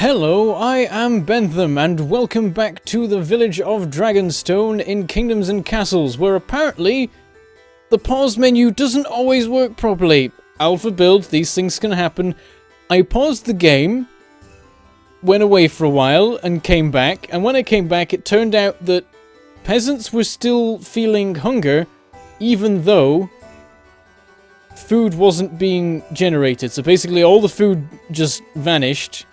Hello, I am Bentham, and welcome back to the village of Dragonstone in Kingdoms and Castles, where apparently the pause menu doesn't always work properly. Alpha build, these things can happen. I paused the game, went away for a while, and came back, and when I came back it turned out that peasants were still feeling hunger, even though food wasn't being generated. So basically all the food just vanished.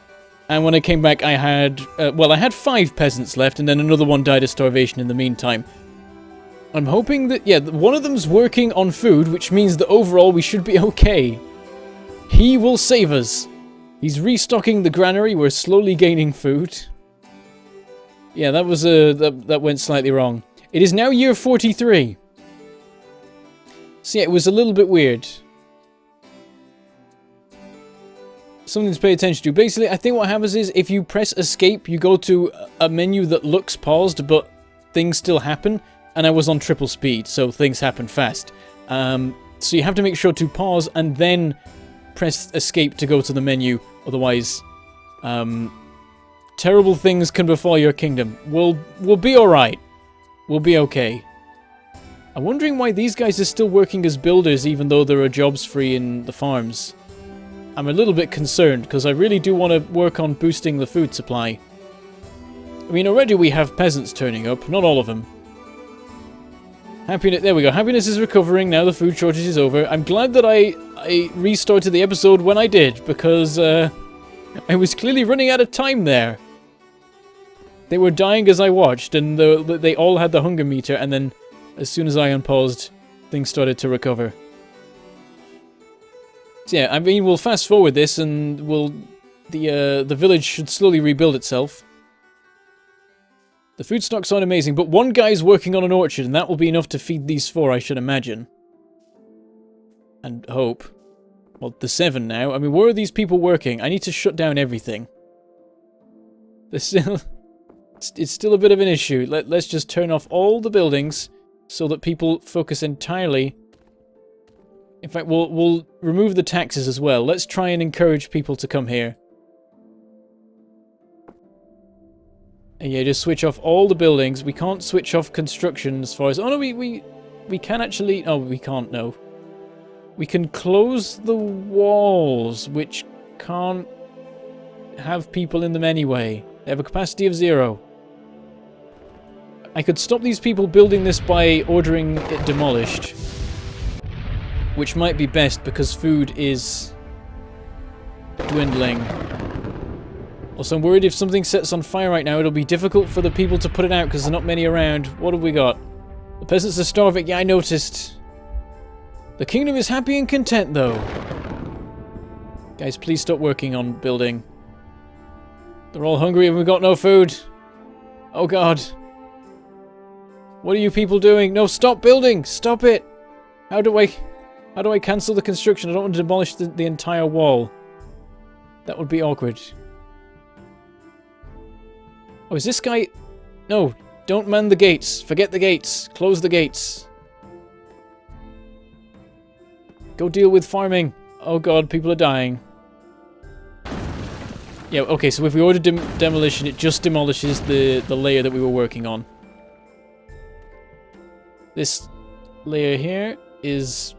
And when I came back, I had, I had 5 peasants left, and then another one died of starvation in the meantime. I'm hoping that, yeah, one of them's working on food, which means that overall we should be okay. He will save us. He's restocking the granary, we're slowly gaining food. Yeah, that was, that went slightly wrong. It is now year 43. So yeah, it was a little bit weird. Something to pay attention to. Basically, I think what happens is if you press escape, you go to a menu that looks paused, but things still happen. And I was on triple speed, so things happen fast. So you have to make sure to pause and then press escape to go to the menu. Otherwise, terrible things can befall your kingdom. We'll be alright. We'll be okay. I'm wondering why these guys are still working as builders even though there are jobs free in the farms. I'm a little bit concerned, because I really do want to work on boosting the food supply. I mean, already we have peasants turning up, not all of them. Happiness, there we go, happiness is recovering now the food shortage is over. I'm glad that I restarted the episode when I did, because I was clearly running out of time there. They were dying as I watched, and they all had the hunger meter, and then as soon as I unpaused, things started to recover. So yeah, I mean, we'll fast forward this, and the village should slowly rebuild itself. The food stocks aren't amazing, but one guy's working on an orchard, and that will be enough to feed these 4, I should imagine. And hope. Well, the 7 now. I mean, where are these people working? I need to shut down everything. There's still... it's still a bit of an issue. Let's just turn off all the buildings so that people focus entirely... In fact, we'll remove the taxes as well. Let's try and encourage people to come here. And yeah, just switch off all the buildings. We can't switch off construction as far as... Oh no, we can actually... Oh, we can't, no. We can close the walls, which can't have people in them anyway. They have a capacity of 0. I could stop these people building this by ordering it demolished. Which might be best because food is dwindling. Also, I'm worried if something sets on fire right now, it'll be difficult for the people to put it out because there's not many around. What have we got? The peasants are starving. Yeah, I noticed. The kingdom is happy and content, though. Guys, please stop working on building. They're all hungry and we've got no food. Oh, God. What are you people doing? No, stop building! Stop it! How do I cancel the construction? I don't want to demolish the entire wall. That would be awkward. Oh, is this guy... No, don't man the gates. Forget the gates. Close the gates. Go deal with farming. Oh god, people are dying. Yeah, okay, so if we order demolition, it just demolishes the layer that we were working on. This layer here is...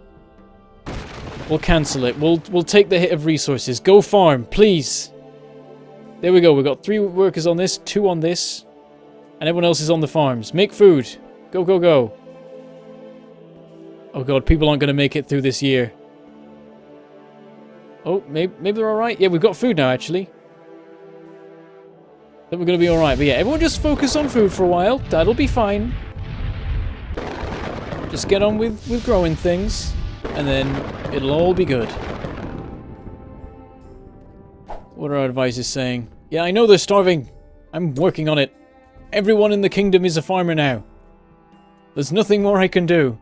We'll cancel it. We'll take the hit of resources. Go farm, please. There we go. We've got 3 workers on this, 2 on this, and everyone else is on the farms. Make food. Go, go, go. Oh god, people aren't going to make it through this year. Oh, maybe they're alright. Yeah, we've got food now, actually. Then we're going to be alright. But yeah, everyone just focus on food for a while. That'll be fine. Just get on with growing things. And then it'll all be good. What are our advisors saying? Yeah, I know they're starving. I'm working on it. Everyone in the kingdom is a farmer now. There's nothing more I can do.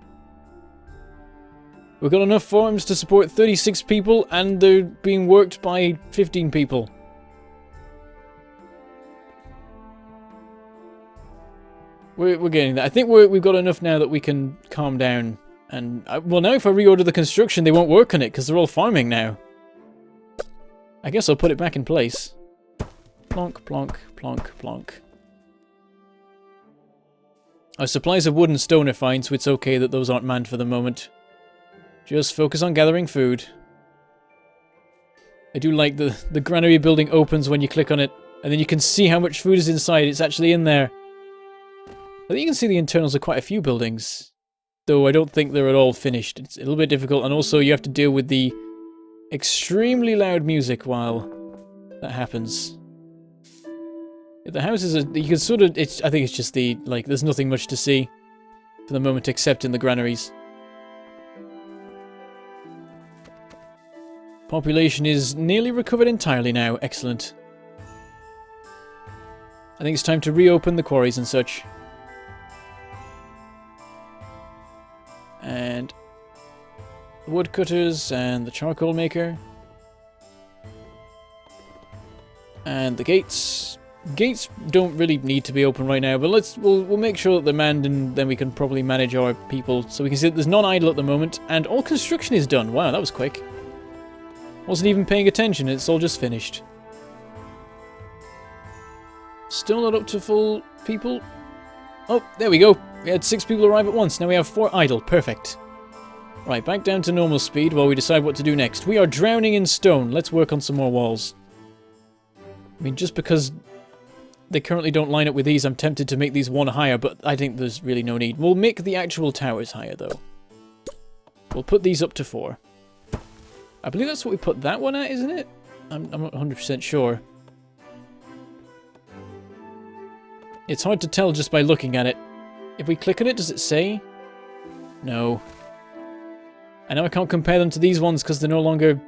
We've got enough farms to support 36 people, and they're being worked by 15 people. We're getting that. I think we've got enough now that we can calm down. And, well, now if I reorder the construction, they won't work on it, because they're all farming now. I guess I'll put it back in place. Plonk, plonk, plonk, plonk. Our supplies of wood and stone are fine, so it's okay that those aren't manned for the moment. Just focus on gathering food. I do like the granary building opens when you click on it, and then you can see how much food is inside. It's actually in there. I think you can see the internals of quite a few buildings, though I don't think they're at all finished. It's a little bit difficult, and also you have to deal with the extremely loud music while that happens. The houses are, you can sort of, I think it's just the, like, there's nothing much to see for the moment except in the granaries. Population is nearly recovered entirely now. Excellent. I think it's time to reopen the quarries and such. And the woodcutters and the charcoal maker. And the gates. Gates don't really need to be open right now, but we'll make sure that they're manned, and then we can probably manage our people. So we can see that there's none idle at the moment, and all construction is done. Wow, that was quick. Wasn't even paying attention, it's all just finished. Still not up to full people. Oh, there we go. We had 6 people arrive at once, now we have 4 idle. Perfect. Right, back down to normal speed while we decide what to do next. We are drowning in stone. Let's work on some more walls. I mean, just because they currently don't line up with these, I'm tempted to make these 1 higher, but I think there's really no need. We'll make the actual towers higher, though. We'll put these up to 4. I believe that's what we put that one at, isn't it? I'm not 100% sure. It's hard to tell just by looking at it. If we click on it, does it say? No. I know I can't compare them to these ones because they're no longer,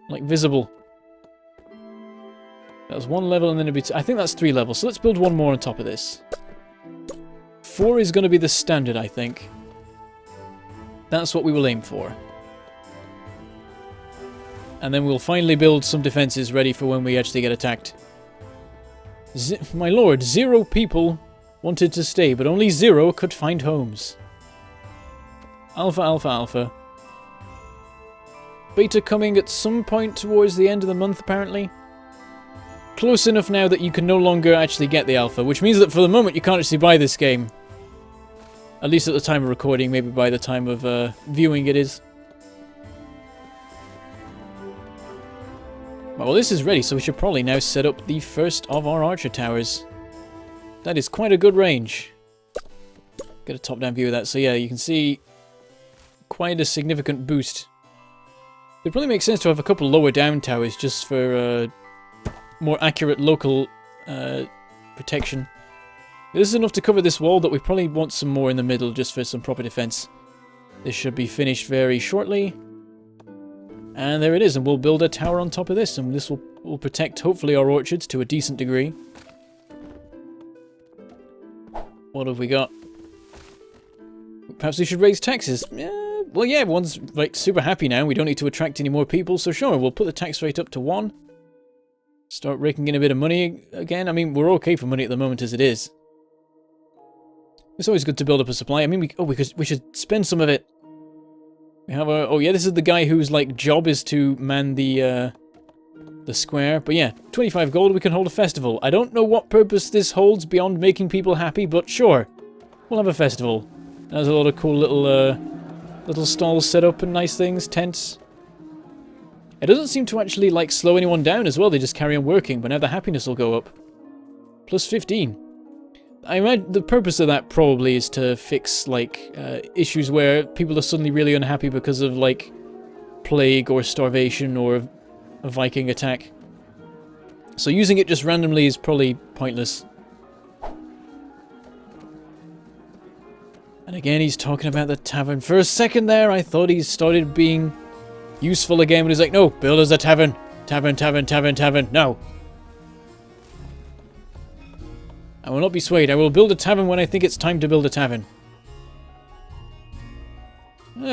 like, visible. That was 1 level and then it'd be I think that's 3 levels, so let's build 1 more on top of this. 4 is going to be the standard, I think. That's what we will aim for. And then we'll finally build some defenses ready for when we actually get attacked. My lord, 0 people wanted to stay, but only 0 could find homes. Alpha, alpha, alpha. Beta coming at some point towards the end of the month, apparently. Close enough now that you can no longer actually get the alpha, which means that for the moment you can't actually buy this game. At least at the time of recording, maybe by the time of viewing it is. Well, this is ready, so we should probably now set up the first of our archer towers. That is quite a good range. Get a top-down view of that. So yeah, you can see quite a significant boost. It probably makes sense to have a couple lower down towers just for more accurate local protection. This is enough to cover this wall, but we probably want some more in the middle just for some proper defense. This should be finished very shortly. And there it is, and we'll build a tower on top of this, and this will protect, hopefully, our orchards to a decent degree. What have we got? Perhaps we should raise taxes. Well, yeah, everyone's, like, super happy now. We don't need to attract any more people, so sure, we'll put the tax rate up to 1. Start raking in a bit of money again. I mean, we're okay for money at the moment as it is. It's always good to build up a supply. I mean, we should spend some of it. We have a... Oh, yeah, this is the guy whose, like, job is to man the square. But yeah, 25 gold, we can hold a festival. I don't know what purpose this holds beyond making people happy, but sure. We'll have a festival. There's a lot of cool little stalls set up and nice things, tents. It doesn't seem to actually, like, slow anyone down as well. They just carry on working, but now the happiness will go up. Plus 15. I imagine the purpose of that probably is to fix, like, issues where people are suddenly really unhappy because of, like, plague or starvation or a Viking attack. So using it just randomly is probably pointless. And again, he's talking about the tavern. For a second there, I thought he started being useful again, but he's like, no, build us a tavern. Tavern, tavern, tavern, tavern. No. I will not be swayed. I will build a tavern when I think it's time to build a tavern.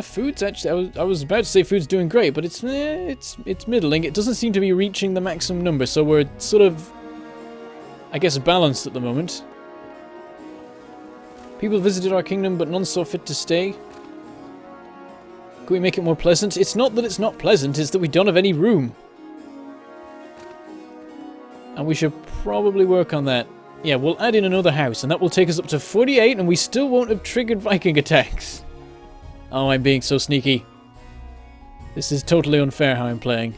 Food's actually... I was about to say food's doing great, but it's middling. It doesn't seem to be reaching the maximum number, so we're sort of, I guess, balanced at the moment. People visited our kingdom, but none saw fit to stay. Can we make it more pleasant? It's not that it's not pleasant, it's that we don't have any room. And we should probably work on that. Yeah, we'll add in another house, and that will take us up to 48, and we still won't have triggered Viking attacks. Oh, I'm being so sneaky. This is totally unfair how I'm playing.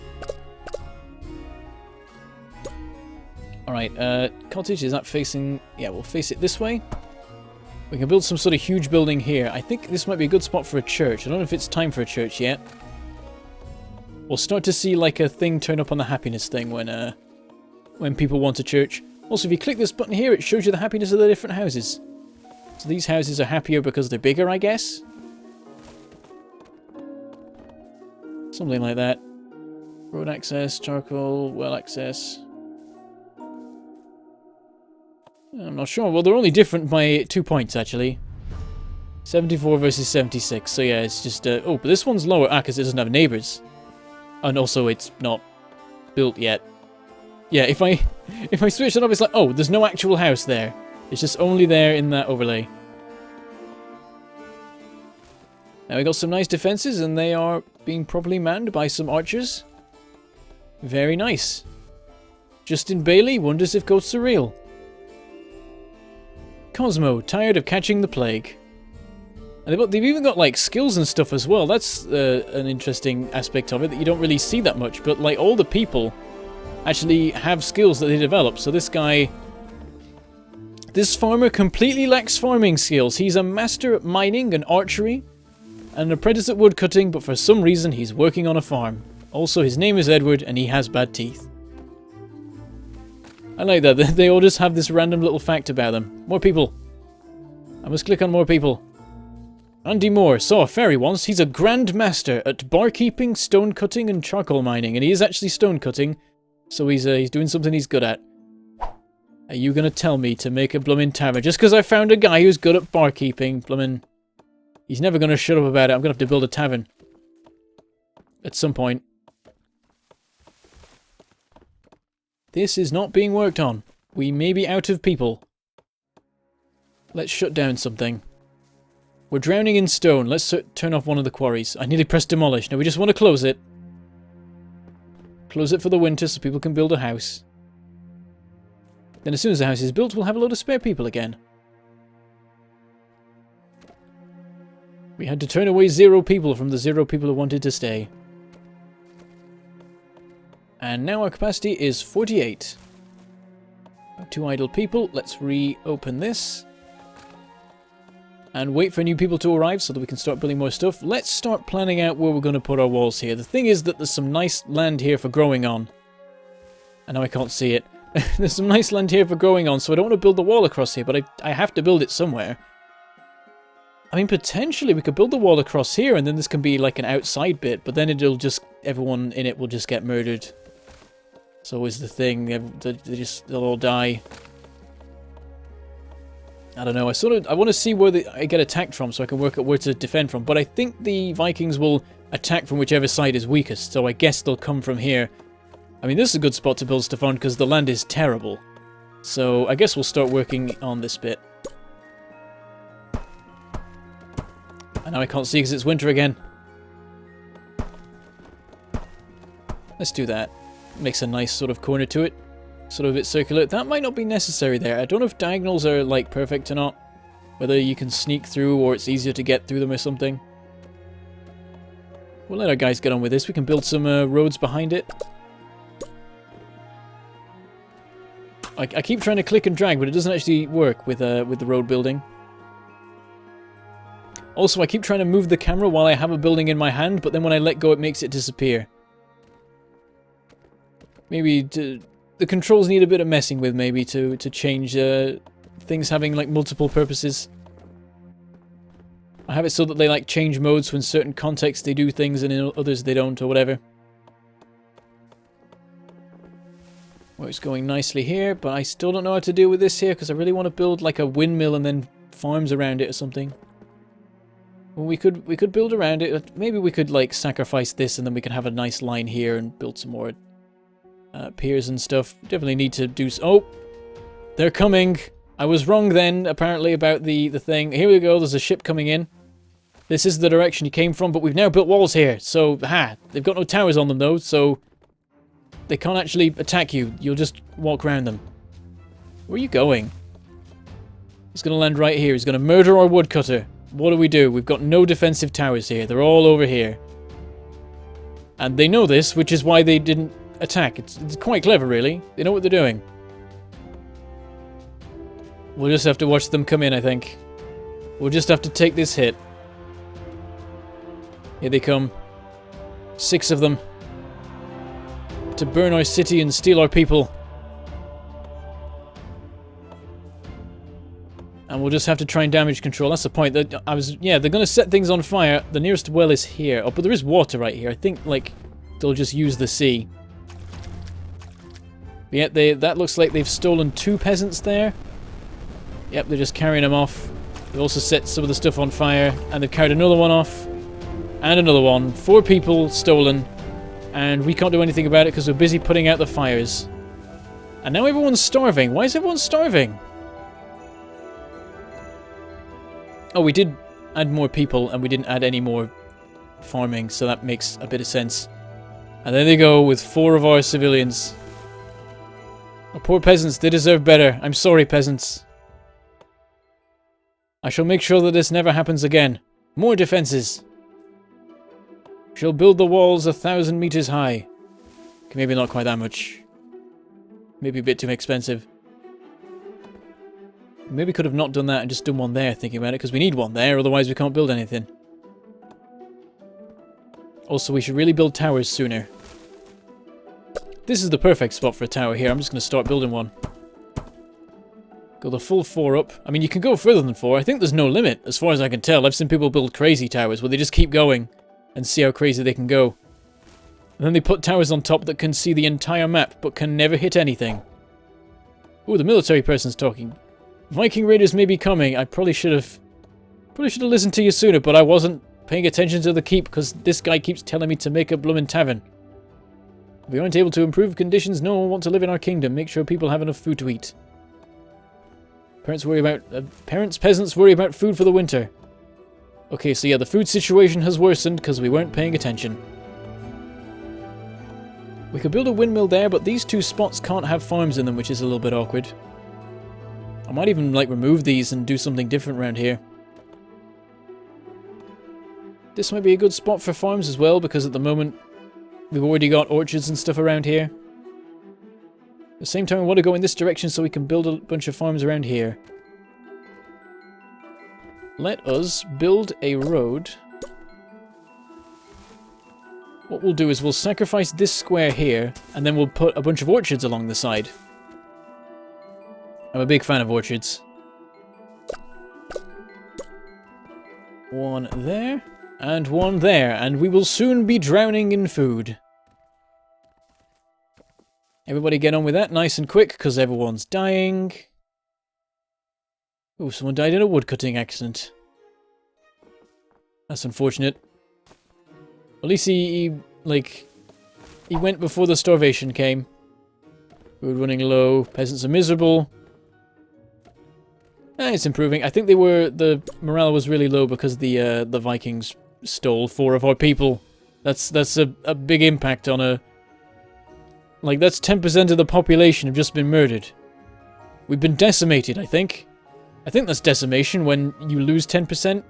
Alright, cottage, is that facing... Yeah, we'll face it this way. We can build some sort of huge building here. I think this might be a good spot for a church. I don't know if it's time for a church yet. We'll start to see like a thing turn up on the happiness thing when people want a church. Also, if you click this button here, it shows you the happiness of the different houses. So these houses are happier because they're bigger, I guess. Something like that. Road access, charcoal, well access. I'm not sure. Well, they're only different by 2 points, actually. 74 versus 76. So yeah, it's just... oh, but this one's lower. Ah, because it doesn't have neighbours. And also, it's not built yet. Yeah, if I switch it up, it's like, oh, there's no actual house there. It's just only there in that overlay. Now we got some nice defences, and they are being properly manned by some archers. Very nice. Justin Bailey wonders if ghosts are real. Cosmo, tired of catching the plague. And they've even got, like, skills and stuff as well. That's an interesting aspect of it that you don't really see that much. But, like, all the people actually have skills that they develop. So this guy... This farmer completely lacks farming skills. He's a master at mining and archery, and an apprentice at woodcutting, but for some reason he's working on a farm. Also, his name is Edward, and he has bad teeth. I like that. They all just have this random little fact about them. More people. I must click on more people. Andy Moore saw a fairy once. He's a grand master at barkeeping, stone cutting, and charcoal mining. And he is actually stone cutting, so he's doing something he's good at. Are you gonna tell me to make a bloomin' tavern just because I found a guy who's good at barkeeping? Bloomin'... He's never gonna shut up about it. I'm gonna have to build a tavern. At some point. This is not being worked on. We may be out of people. Let's shut down something. We're drowning in stone. Let's turn off one of the quarries. I nearly pressed demolish. Now we just want to close it. Close it for the winter so people can build a house. Then as soon as the house is built, we'll have a load of spare people again. We had to turn away 0 people from the 0 people who wanted to stay. And now our capacity is 48. 2 idle people. Let's reopen this. And wait for new people to arrive so that we can start building more stuff. Let's start planning out where we're going to put our walls here. The thing is that there's some nice land here for growing on. I know I can't see it. There's some nice land here for growing on, so I don't want to build the wall across here, but I have to build it somewhere. I mean, potentially we could build the wall across here, and then this can be like an outside bit, but then it'll just... everyone in it will just get murdered. It's always the thing. They'll all die. I don't know. I want to see where I get attacked from so I can work out where to defend from. But I think the Vikings will attack from whichever side is weakest. So I guess they'll come from here. I mean, this is a good spot to build stuff on because the land is terrible. So I guess we'll start working on this bit. And now I can't see because it's winter again. Let's do that. Makes a nice sort of corner to it. Sort of a bit circular. That might not be necessary there. I don't know if diagonals are like perfect or not. Whether you can sneak through or it's easier to get through them or something. We'll let our guys get on with this. We can build some roads behind it. I keep trying to click and drag, but it doesn't actually work with the road building. Also, I keep trying to move the camera while I have a building in my hand, but then when I let go, it makes it disappear. Maybe the controls need a bit of messing with, maybe, to change things having, like, multiple purposes. I have it so that they, like, change modes, so in certain contexts they do things and in others they don't, or whatever. Well, it's going nicely here, but I still don't know how to deal with this here, because I really want to build, like, a windmill and then farms around it or something. Well, we could build around it. Maybe we could, like, sacrifice this and then we can have a nice line here and build some more piers and stuff. Definitely need to do... Oh! They're coming! I was wrong then, apparently, about the thing. Here we go, there's a ship coming in. This is the direction he came from, but we've now built walls here. So, they've got no towers on them, though, so... they can't actually attack you. You'll just walk around them. Where are you going? He's going to land right here. He's going to murder our woodcutter. What do we do? We've got no defensive towers here. They're all over here. And they know this, which is why they didn't attack. It's quite clever, really. They know what they're doing. We'll just have to watch them come in, I think. We'll just have to take this hit. Here they come. 6 of them. To burn our city and steal our people. And we'll just have to try and damage control. That's the point. Yeah, they're going to set things on fire. The nearest well is here. Oh, but there is water right here. I think, like, they'll just use the sea. But yeah, that looks like they've stolen 2 peasants there. Yep, they're just carrying them off. They've also set some of the stuff on fire. And they've carried another one off. And another one. 4 people stolen. And we can't do anything about it because we're busy putting out the fires. And now everyone's starving. Why is everyone starving? Oh, we did add more people, and we didn't add any more farming, so that makes a bit of sense. And there they go, with 4 of our civilians. Our poor peasants, they deserve better. I'm sorry, peasants. I shall make sure that this never happens again. More defenses. Shall build the walls 1,000 meters high. Okay, maybe not quite that much. Maybe a bit too expensive. Maybe could have not done that and just done one there, thinking about it, because we need one there, otherwise we can't build anything. Also, we should really build towers sooner. This is the perfect spot for a tower here. I'm just going to start building one. Go the full 4 up. I mean, you can go further than 4. I think there's no limit, as far as I can tell. I've seen people build crazy towers where they just keep going and see how crazy they can go. And then they put towers on top that can see the entire map, but can never hit anything. Ooh, the military person's talking. Viking raiders may be coming. I probably should have listened to you sooner, but I wasn't paying attention to the keep because this guy keeps telling me to make a bloomin' tavern. If we aren't able to improve conditions, no one will want to live in our kingdom. Make sure people have enough food to eat. Peasants worry about food for the winter. Okay, so yeah, the food situation has worsened because we weren't paying attention. We could build a windmill there, but these 2 spots can't have farms in them, which is a little bit awkward. I might even, like, remove these and do something different around here. This might be a good spot for farms as well, because at the moment we've already got orchards and stuff around here. At the same time, we want to go in this direction so we can build a bunch of farms around here. Let us build a road. What we'll do is we'll sacrifice this square here, and then we'll put a bunch of orchards along the side. I'm a big fan of orchards. 1 there, and 1 there, and we will soon be drowning in food. Everybody get on with that nice and quick, because everyone's dying. Oh, someone died in a woodcutting accident. That's unfortunate. At least he went before the starvation came. Food running low, peasants are miserable. It's improving. I think the morale was really low because the Vikings stole 4 of our people. That's a big impact on a... Like, that's 10% of the population have just been murdered. We've been decimated, I think. I think that's decimation when you lose 10%.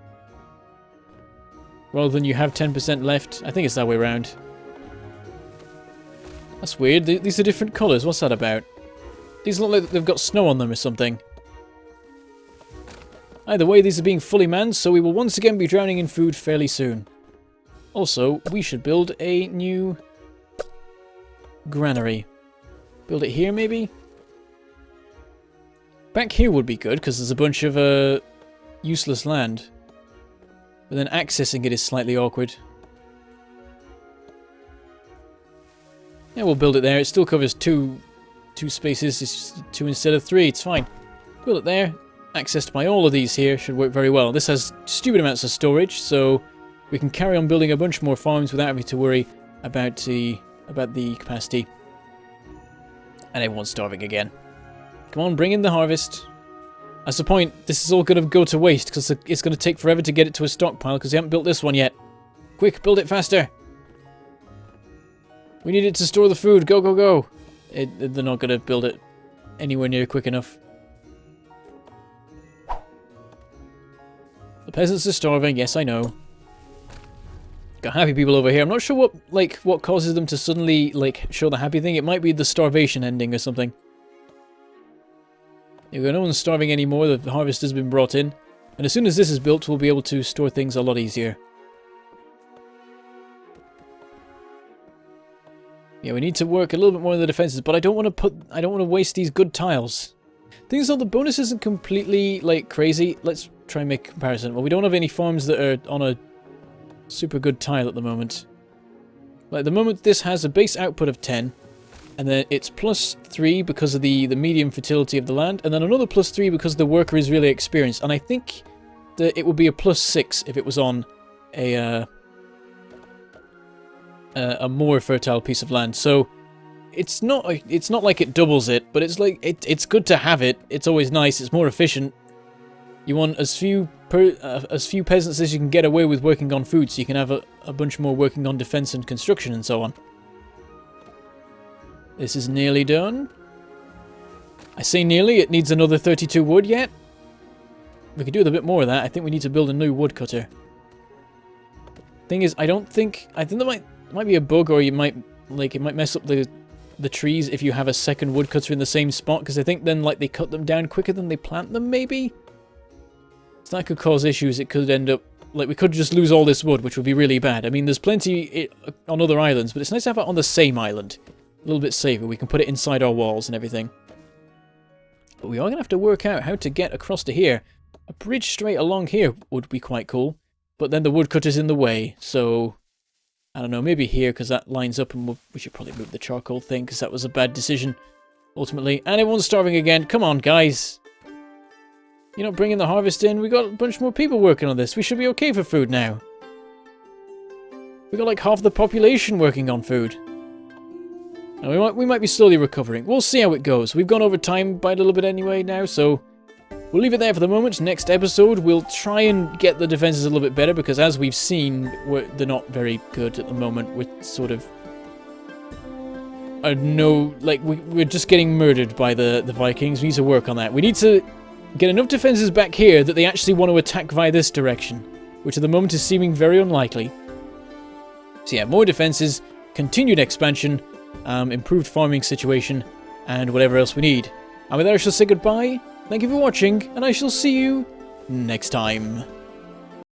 Rather than you have 10% left. I think it's that way around. That's weird. These are different colours. What's that about? These look like they've got snow on them or something. Either way, these are being fully manned, so we will once again be drowning in food fairly soon. Also, we should build a new granary. Build it here, maybe? Back here would be good, because there's a bunch of useless land. But then accessing it is slightly awkward. Yeah, we'll build it there. It still covers two spaces. It's just 2 instead of 3. It's fine. Build it there. Accessed by all of these here should work very well. This has stupid amounts of storage, so we can carry on building a bunch more farms without having to worry about the capacity. And everyone's starving again. Come on, bring in the harvest. That's the point. This is all going to go to waste because it's going to take forever to get it to a stockpile because we haven't built this one yet. Quick, build it faster. We need it to store the food. Go, go, go. They're not going to build it anywhere near quick enough. The peasants are starving. Yes, I know. Got happy people over here. I'm not sure what causes them to suddenly, show the happy thing. It might be the starvation ending or something. There we go. No one's starving anymore. The harvest has been brought in. And as soon as this is built, we'll be able to store things a lot easier. Yeah, we need to work a little bit more on the defenses, but I don't want to waste these good tiles. Thing is, though, the bonus isn't completely, crazy. Let's try and make a comparison. Well, we don't have any farms that are on a super good tile at the moment. At the moment, this has a base output of 10, and then it's +3 because of the medium fertility of the land, and then another +3 because the worker is really experienced. And I think that it would be a +6 if it was on a more fertile piece of land. So it's not like it doubles it, but it's it's good to have it. It's always nice. It's more efficient. You want as few peasants as you can get away with working on food, so you can have a bunch more working on defense and construction and so on. This is nearly done. I say nearly. It needs another 32 wood yet. We could do with a bit more of that. I think we need to build a new woodcutter. Thing is, I think there might be a bug, or it might mess up the trees if you have a second woodcutter in the same spot, because I think then they cut them down quicker than they plant them, maybe? So that could cause issues. It could end up we could just lose all this wood, which would be really bad. I mean, there's plenty on other islands, but it's nice to have it on the same island. A little bit safer. We can put it inside our walls and everything. But we are going to have to work out how to get across to here. A bridge straight along here would be quite cool, but then the woodcutter's in the way, so I don't know, maybe here, because that lines up, and we should probably move the charcoal thing, because that was a bad decision, ultimately. And everyone's starving again. Come on, guys. You're not bringing the harvest in. We got a bunch more people working on this. We should be okay for food now. We got half the population working on food. Now, we might be slowly recovering. We'll see how it goes. We've gone over time by a little bit anyway now, so we'll leave it there for the moment. Next episode, we'll try and get the defenses a little bit better, because as we've seen, they're not very good at the moment. We're sort of... we're just getting murdered by the Vikings. We need to work on that. We need to get enough defenses back here that they actually want to attack via this direction, which at the moment is seeming very unlikely. So yeah, more defenses, continued expansion, improved farming situation, and whatever else we need. And with that, I shall say goodbye. Thank you for watching, and I shall see you next time.